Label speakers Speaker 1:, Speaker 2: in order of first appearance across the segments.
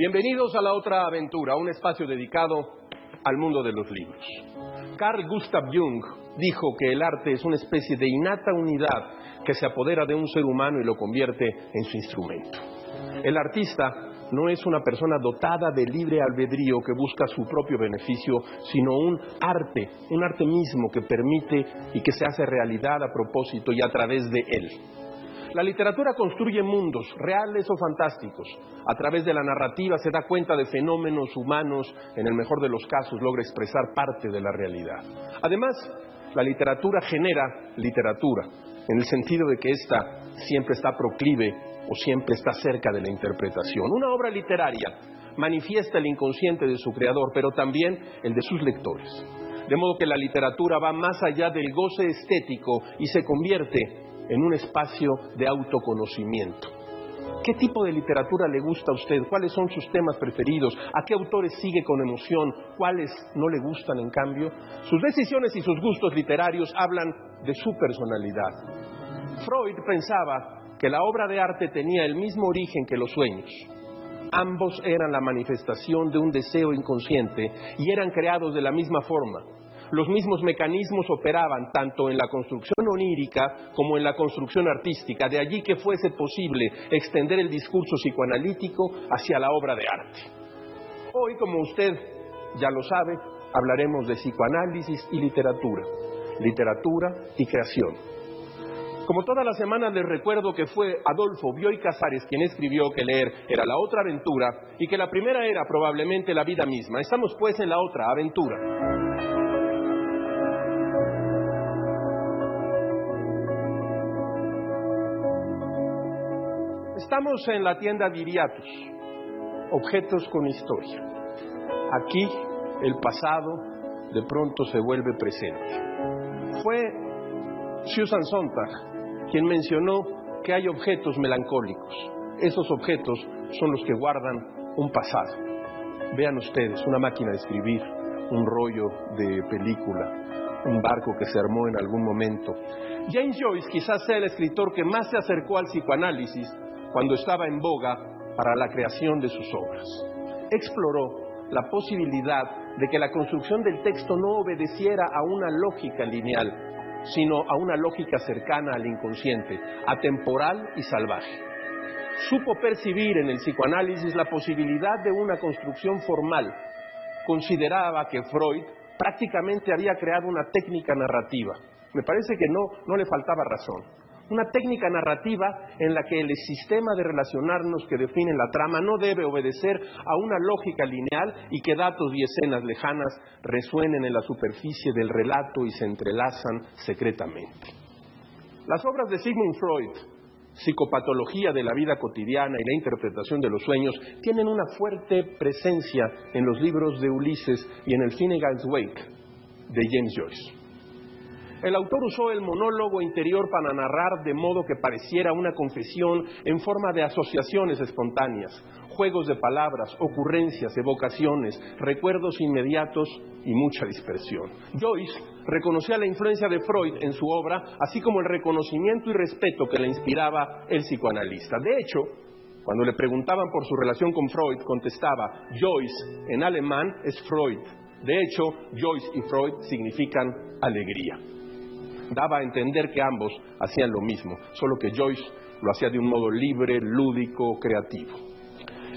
Speaker 1: Bienvenidos a La Otra Aventura, un espacio dedicado al mundo de los libros. Carl Gustav Jung dijo que el arte es una especie de innata unidad que se apodera de un ser humano y lo convierte en su instrumento. El artista no es una persona dotada de libre albedrío que busca su propio beneficio, sino un arte mismo que permite y que se hace realidad a propósito y a través de él. La literatura construye mundos, reales o fantásticos. A través de la narrativa se da cuenta de fenómenos humanos, en el mejor de los casos logra expresar parte de la realidad. Además, la literatura genera literatura, en el sentido de que ésta siempre está proclive o siempre está cerca de la interpretación. Una obra literaria manifiesta el inconsciente de su creador, pero también el de sus lectores. De modo que la literatura va más allá del goce estético y se convierte en un espacio de autoconocimiento. ¿Qué tipo de literatura le gusta a usted? ¿Cuáles son sus temas preferidos? ¿A qué autores sigue con emoción? ¿Cuáles no le gustan, en cambio? Sus decisiones y sus gustos literarios hablan de su personalidad. Freud pensaba que la obra de arte tenía el mismo origen que los sueños. Ambos eran la manifestación de un deseo inconsciente y eran creados de la misma forma. Los mismos mecanismos operaban tanto en la construcción onírica como en la construcción artística, de allí que fuese posible extender el discurso psicoanalítico hacia la obra de arte. Hoy, como usted ya lo sabe, hablaremos de psicoanálisis y literatura y creación. Como todas las semanas les recuerdo que fue Adolfo Bioy Casares quien escribió que leer era la otra aventura y que la primera era probablemente la vida misma. Estamos pues en la otra aventura. Estamos en la tienda Viriatus, objetos con historia. Aquí el pasado de pronto se vuelve presente. Fue Susan Sontag quien mencionó que hay objetos melancólicos. Esos objetos son los que guardan un pasado. Vean ustedes, una máquina de escribir, un rollo de película, un barco que se armó en algún momento. James Joyce quizás sea el escritor que más se acercó al psicoanálisis cuando estaba en boga para la creación de sus obras. Exploró la posibilidad de que la construcción del texto no obedeciera a una lógica lineal, sino a una lógica cercana al inconsciente, atemporal y salvaje. Supo percibir en el psicoanálisis la posibilidad de una construcción formal. Consideraba que Freud prácticamente había creado una técnica narrativa. Me parece que no le faltaba razón. Una técnica narrativa en la que el sistema de relacionarnos que define la trama no debe obedecer a una lógica lineal y que datos y escenas lejanas resuenen en la superficie del relato y se entrelazan secretamente. Las obras de Sigmund Freud, Psicopatología de la vida cotidiana y la interpretación de los sueños, tienen una fuerte presencia en los libros de Ulises y en el Finnegan's Wake de James Joyce. El autor usó el monólogo interior para narrar de modo que pareciera una confesión en forma de asociaciones espontáneas, juegos de palabras, ocurrencias, evocaciones, recuerdos inmediatos y mucha dispersión. Joyce reconocía la influencia de Freud en su obra, así como el reconocimiento y respeto que le inspiraba el psicoanalista. De hecho, cuando le preguntaban por su relación con Freud, contestaba: Joyce en alemán es Freud. De hecho, Joyce y Freud significan alegría. Daba a entender que ambos hacían lo mismo, solo que Joyce lo hacía de un modo libre, lúdico, creativo.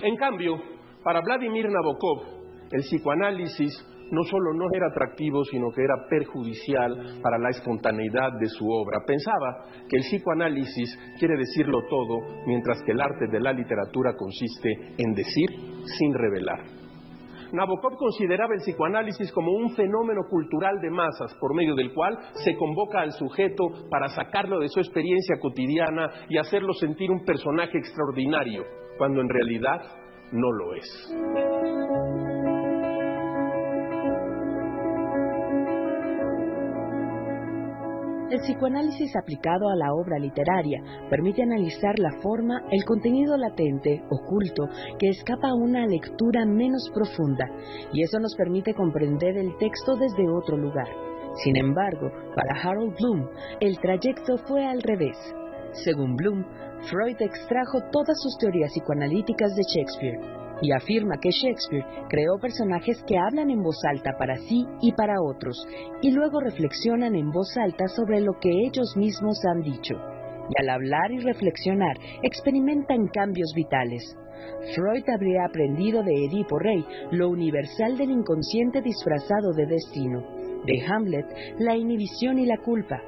Speaker 1: En cambio, para Vladimir Nabokov, el psicoanálisis no solo no era atractivo, sino que era perjudicial para la espontaneidad de su obra. Pensaba que el psicoanálisis quiere decirlo todo, mientras que el arte de la literatura consiste en decir sin revelar. Nabokov consideraba el psicoanálisis como un fenómeno cultural de masas por medio del cual se convoca al sujeto para sacarlo de su experiencia cotidiana y hacerlo sentir un personaje extraordinario, cuando en realidad no lo es.
Speaker 2: El psicoanálisis aplicado a la obra literaria permite analizar la forma, el contenido latente, oculto, que escapa a una lectura menos profunda, y eso nos permite comprender el texto desde otro lugar. Sin embargo, para Harold Bloom, el trayecto fue al revés. Según Bloom, Freud extrajo todas sus teorías psicoanalíticas de Shakespeare. y afirma que Shakespeare creó personajes que hablan en voz alta para sí y para otros, y luego reflexionan en voz alta sobre lo que ellos mismos han dicho. Y al hablar y reflexionar, experimentan cambios vitales. Freud habría aprendido de Edipo Rey lo universal del inconsciente disfrazado de destino, de Hamlet la inhibición y la culpa,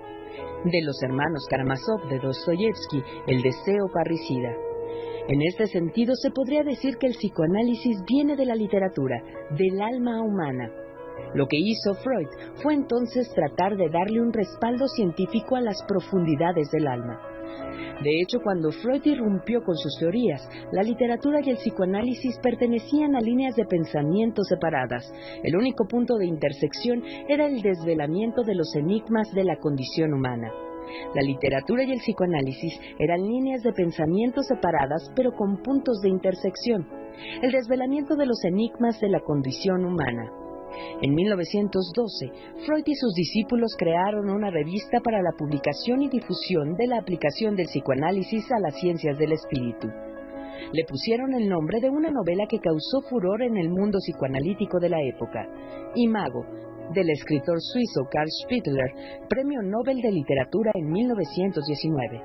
Speaker 2: de los hermanos Karamazov de Dostoyevsky el deseo parricida. En este sentido, se podría decir que el psicoanálisis viene de la literatura, del alma humana. Lo que hizo Freud fue entonces tratar de darle un respaldo científico a las profundidades del alma. De hecho, cuando Freud irrumpió con sus teorías, la literatura y el psicoanálisis pertenecían a líneas de pensamiento separadas. El único punto de intersección era el desvelamiento de los enigmas de la condición humana. La literatura y el psicoanálisis eran líneas de pensamiento separadas, pero con puntos de intersección. El desvelamiento de los enigmas de la condición humana. En 1912, Freud y sus discípulos crearon una revista para la publicación y difusión de la aplicación del psicoanálisis a las ciencias del espíritu. Le pusieron el nombre de una novela que causó furor en el mundo psicoanalítico de la época, Imago, del escritor suizo Carl Spittler, Premio Nobel de Literatura en 1919.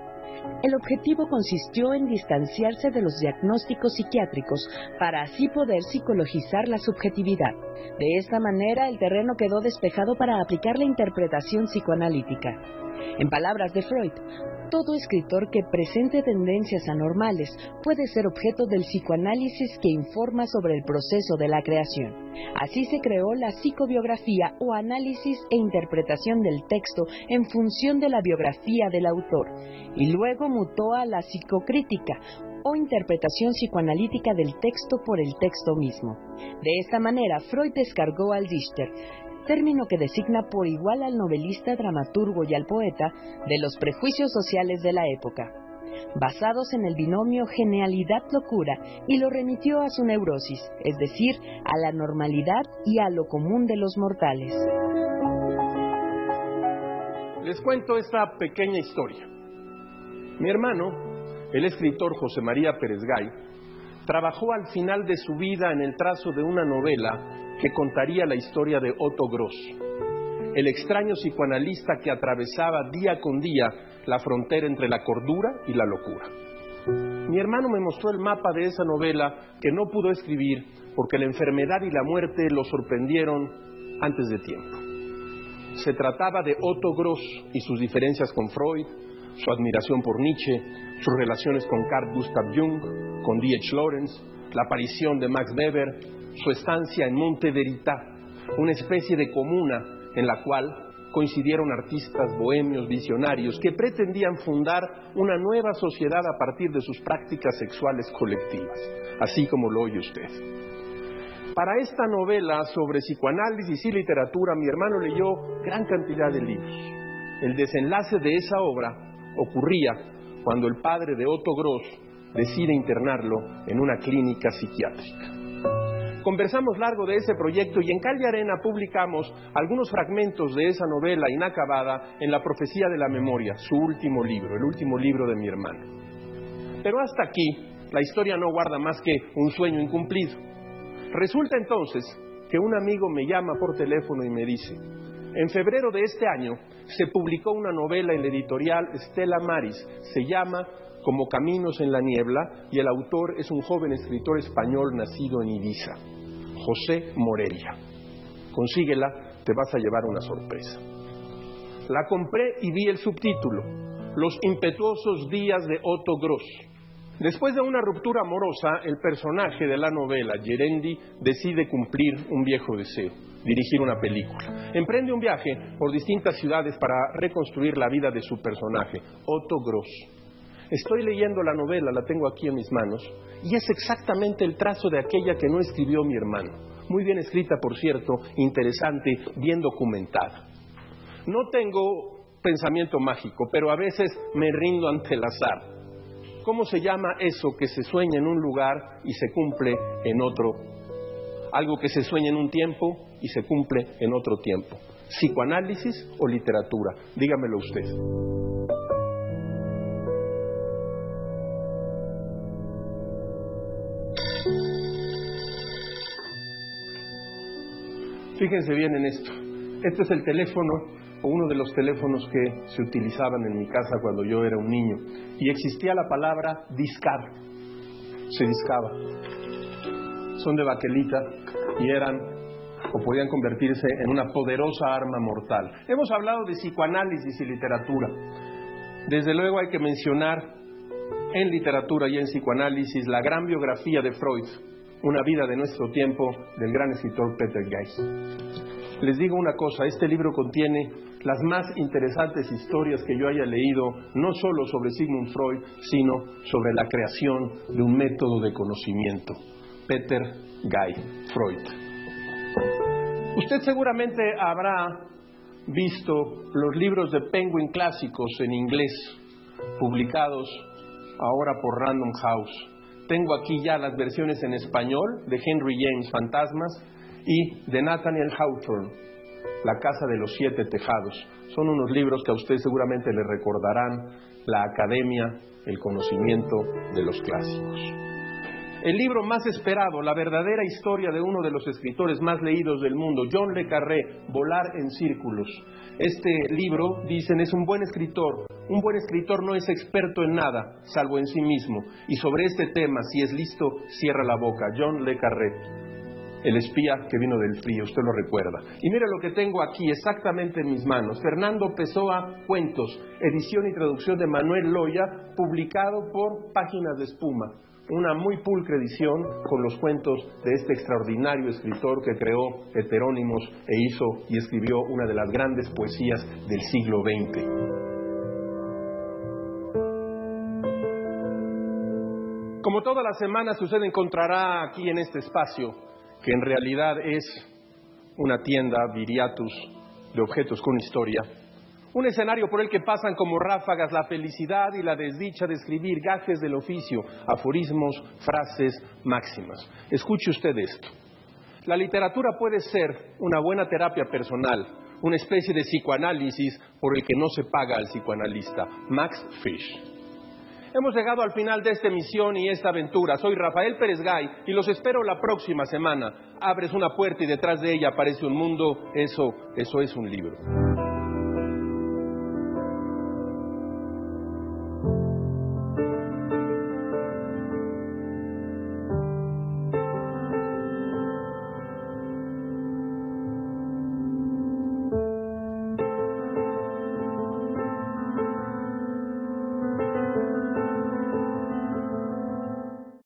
Speaker 2: El objetivo consistió en distanciarse de los diagnósticos psiquiátricos para así poder psicologizar la subjetividad. De esta manera, el terreno quedó despejado para aplicar la interpretación psicoanalítica. En palabras de Freud, todo escritor que presente tendencias anormales puede ser objeto del psicoanálisis que informa sobre el proceso de la creación. Así se creó la psicobiografía o análisis e interpretación del texto en función de la biografía del autor, y luego mutó a la psicocrítica o interpretación psicoanalítica del texto por el texto mismo. De esta manera, Freud descargó al Dichter, término que designa por igual al novelista, dramaturgo y al poeta, de los prejuicios sociales de la época, basados en el binomio genialidad-locura, y lo remitió a su neurosis, es decir, a la normalidad y a lo común de los mortales.
Speaker 1: Les cuento esta pequeña historia. Mi hermano, el escritor José María Pérez Gay, trabajó al final de su vida en el trazo de una novela que contaría la historia de Otto Gross, el extraño psicoanalista que atravesaba día con día la frontera entre la cordura y la locura. Mi hermano me mostró el mapa de esa novela que no pudo escribir porque la enfermedad y la muerte lo sorprendieron antes de tiempo. Se trataba de Otto Gross y sus diferencias con Freud, su admiración por Nietzsche, sus relaciones con Carl Gustav Jung, con D.H. Lawrence, la aparición de Max Weber, su estancia en Monte Verità, una especie de comuna en la cual coincidieron artistas bohemios visionarios que pretendían fundar una nueva sociedad a partir de sus prácticas sexuales colectivas, así como lo oye usted. Para esta novela sobre psicoanálisis y literatura, mi hermano leyó gran cantidad de libros. El desenlace de esa obra ocurría cuando el padre de Otto Gross decide internarlo en una clínica psiquiátrica. Conversamos largo de ese proyecto y en Cal y Arena publicamos algunos fragmentos de esa novela inacabada en La Profecía de la Memoria, su último libro, el último libro de mi hermano. Pero hasta aquí, la historia no guarda más que un sueño incumplido. Resulta entonces que un amigo me llama por teléfono y me dice: en febrero de este año se publicó una novela en la editorial Stella Maris, se llama Como Caminos en la Niebla, y el autor es un joven escritor español nacido en Ibiza, José Morelia. Consíguela, te vas a llevar una sorpresa. La compré y vi el subtítulo, Los impetuosos días de Otto Gross. Después de una ruptura amorosa, el personaje de la novela, Gerendi, decide cumplir un viejo deseo, dirigir una película. Emprende un viaje por distintas ciudades para reconstruir la vida de su personaje, Otto Gross. Estoy leyendo la novela, la tengo aquí en mis manos, y es exactamente el trazo de aquella que no escribió mi hermano. Muy bien escrita, por cierto, interesante, bien documentada. No tengo pensamiento mágico, pero a veces me rindo ante el azar. ¿Cómo se llama eso que se sueña en un lugar y se cumple en otro? Algo que se sueña en un tiempo y se cumple en otro tiempo. ¿Psicoanálisis o literatura? Dígamelo usted. Fíjense bien en esto. Este es el teléfono, o uno de los teléfonos que se utilizaban en mi casa cuando yo era un niño. Y existía la palabra discar. Se discaba. Son de baquelita y eran, o podían convertirse en una poderosa arma mortal. Hemos hablado de psicoanálisis y literatura. Desde luego hay que mencionar en literatura y en psicoanálisis la gran biografía de Freud, Una vida de nuestro tiempo, del gran escritor Peter Gay. Les digo una cosa, este libro contiene las más interesantes historias que yo haya leído, no solo sobre Sigmund Freud, sino sobre la creación de un método de conocimiento. Peter Gay, Freud. Usted seguramente habrá visto los libros de Penguin clásicos en inglés, publicados ahora por Random House. Tengo aquí ya las versiones en español de Henry James, Fantasmas, y de Nathaniel Hawthorne, La casa de los 7 tejados. Son unos libros que a usted seguramente le recordarán la academia, el conocimiento de los clásicos. El libro más esperado, la verdadera historia de uno de los escritores más leídos del mundo, John le Carré, Volar en círculos. Este libro, dicen, es un buen escritor. Un buen escritor no es experto en nada, salvo en sí mismo. Y sobre este tema, si es listo, cierra la boca. John le Carré, el espía que vino del frío, usted lo recuerda. Y mire lo que tengo aquí exactamente en mis manos. Fernando Pessoa, Cuentos, edición y traducción de Manuel Loya, publicado por Páginas de Espuma. Una muy pulcra edición con los cuentos de este extraordinario escritor que creó heterónimos e hizo y escribió una de las grandes poesías del siglo XX. Como todas las semanas, usted encontrará aquí en este espacio, que en realidad es una tienda Viriatus de objetos con historia, un escenario por el que pasan como ráfagas la felicidad y la desdicha de escribir gajes del oficio, aforismos, frases, máximas. Escuche usted esto. La literatura puede ser una buena terapia personal, una especie de psicoanálisis por el que no se paga al psicoanalista. Max Frisch. Hemos llegado al final de esta emisión y esta aventura. Soy Rafael Pérez Gay y los espero la próxima semana. Abres una puerta y detrás de ella aparece un mundo. Eso es un libro.